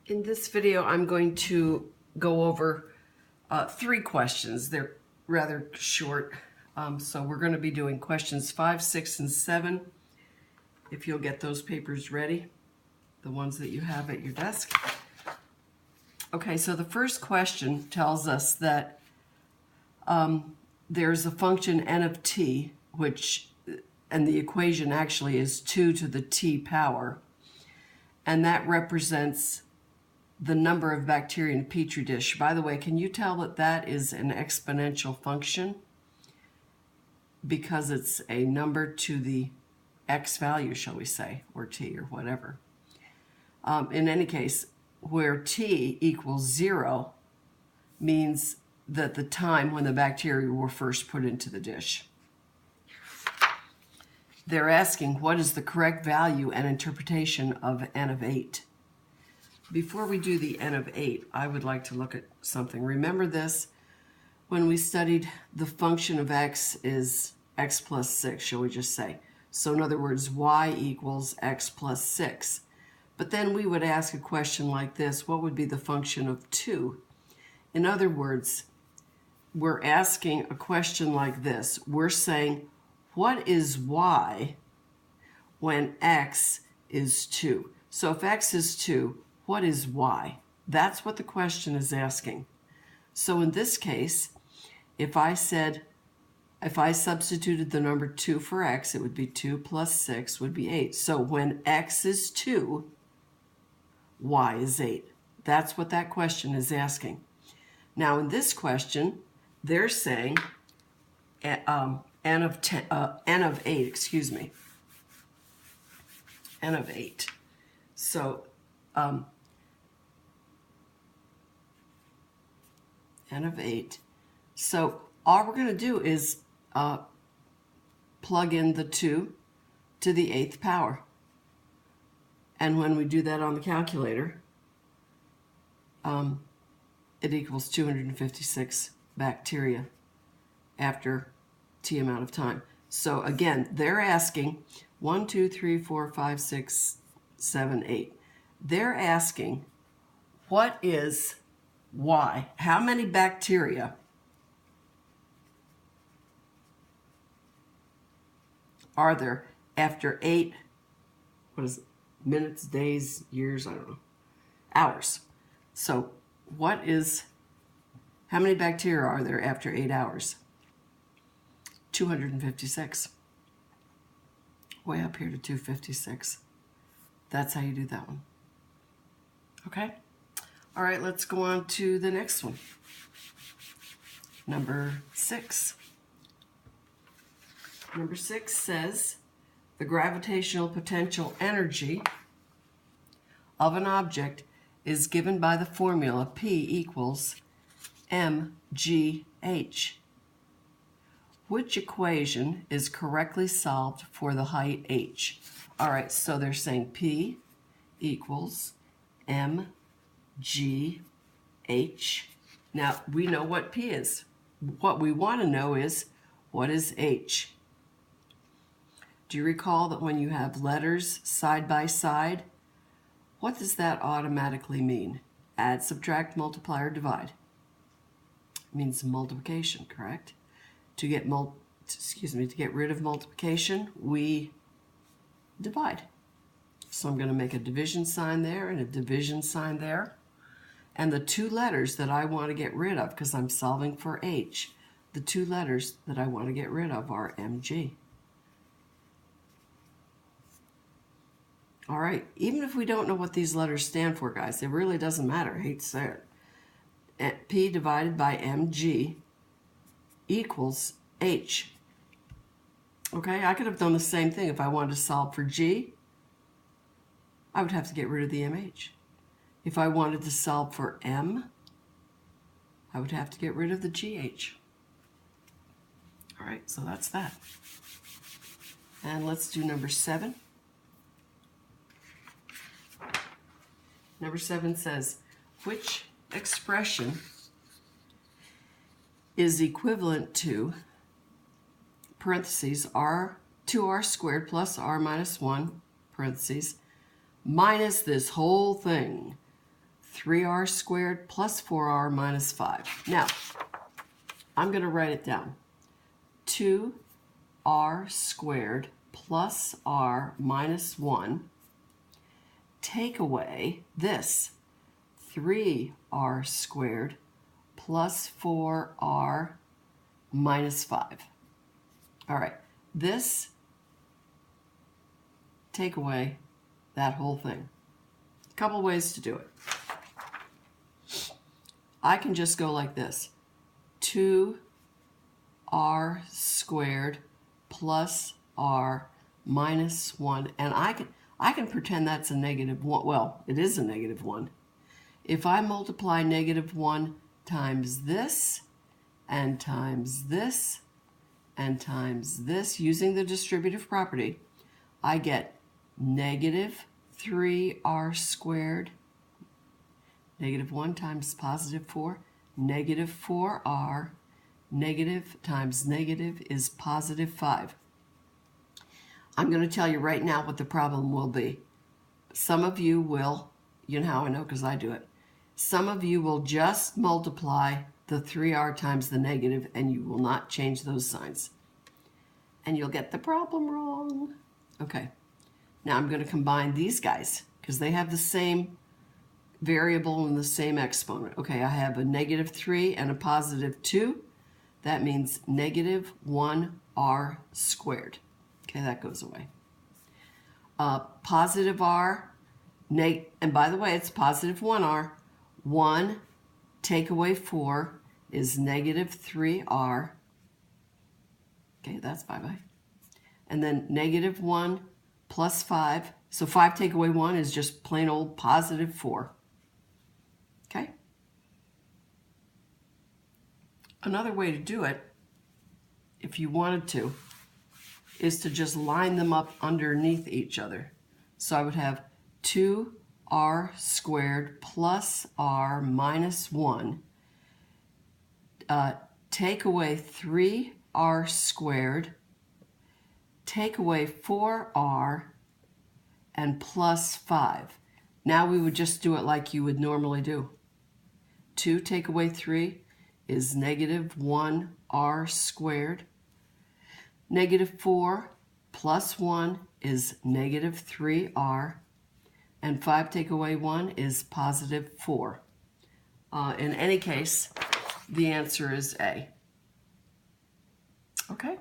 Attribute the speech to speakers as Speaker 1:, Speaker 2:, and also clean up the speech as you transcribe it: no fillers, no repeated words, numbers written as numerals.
Speaker 1: In this video, I'm going to go over 3 questions. They're rather short, so we're going to be doing questions 5, 6, and 7. If you'll get those papers ready, the ones that you have at your desk. Okay, so the first question tells us that there's a function n of t, and the equation actually is 2 to the t power, and that represents the number of bacteria in a petri dish. By the way, can you tell that that is an exponential function? Because it's a number to the x value, shall we say, or t, or whatever. In any case, where t equals 0 means that the time when the bacteria were first put into the dish. They're asking what is the correct value and interpretation of n of 8. Before we do the n of 8, I would like to look at something. Remember this, when we studied the function of x is x plus 6, shall we just say. So in other words, y equals x plus 6. But then we would ask a question like this, what would be the function of 2? In other words, we're asking a question like this. We're saying, what is y when x is 2? So if x is 2, what is y? That's what the question is asking. So in this case, if I substituted the number 2 for x, it would be 2 plus 6 would be 8. So when x is 2, y is 8. That's what that question is asking. Now in this question, they're saying n of 8, excuse me. N of 8. So n of 8. So all we're going to do is plug in the 2 to the 8th power. And when we do that on the calculator, it equals 256 bacteria after t amount of time. So again, they're asking 1, 2, 3, 4, 5, 6, 7, 8. They're asking, what is y? How many bacteria are there after 8, minutes, days, years, I don't know, hours? So how many bacteria are there after 8 hours? 256. Way up here to 256. That's how you do that one. Okay? All right, let's go on to the next one. Number 6. Number 6 says, the gravitational potential energy of an object is given by the formula P equals mgh. Which equation is correctly solved for the height h? All right, so they're saying P equals mgh. Now, we know what P is. What we want to know is, what is h? Do you recall that when you have letters side by side, what does that automatically mean? Add, subtract, multiply, or divide? It means multiplication, correct? To get rid of multiplication, we divide. So I'm going to make a division sign there and a division sign there. And the 2 letters that I want to get rid of, because I'm solving for h, the 2 letters that I want to get rid of are mg. All right, even if we don't know what these letters stand for, guys, it really doesn't matter. I hate to say it. P divided by mg equals h. Okay, I could have done the same thing. If I wanted to solve for g, I would have to get rid of the mh. If I wanted to solve for m, I would have to get rid of the gh. All right, so that's that. And let's do number 7. Number 7 says, which expression is equivalent to, parentheses, 2r squared plus r minus 1, parentheses, minus this whole thing, 3r squared plus 4r minus 5. Now, I'm going to write it down. 2r squared plus r minus 1. Take away this 3r squared plus 4r minus 5. All right, this, take away that whole thing. A couple ways to do it. I can just go like this. 2r squared plus r minus 1. And I can pretend that's a negative 1. Well, it is a negative 1. If I multiply negative 1 times this, and times this, and times this, using the distributive property, I get negative 3r squared, negative 1 times positive 4, negative 4r, negative times negative is positive 5. I'm going to tell you right now what the problem will be. Some of you will, you know how I know because I do it, some of you will just multiply the 3r times the negative and you will not change those signs. And you'll get the problem wrong. Okay, now I'm going to combine these guys because they have the same variable and the same exponent. Okay, I have a negative 3 and a positive 2. That means negative 1r squared. Okay, that goes away. Positive r, and by the way, it's positive 1r. 1 take away 4 is negative 3r. Okay, that's bye-bye. And then negative 1 plus 5. So 5 take away 1 is just plain old positive 4. Okay? Another way to do it, if you wanted to, is to just line them up underneath each other. So I would have 2r squared plus r minus 1. Take away 3r squared, take away 4r, and plus 5. Now we would just do it like you would normally do. 2 take away 3 is negative 1r squared. Negative 4 plus 1 is negative 3r. And 5 take away 1 is positive 4. In any case, the answer is A. Okay?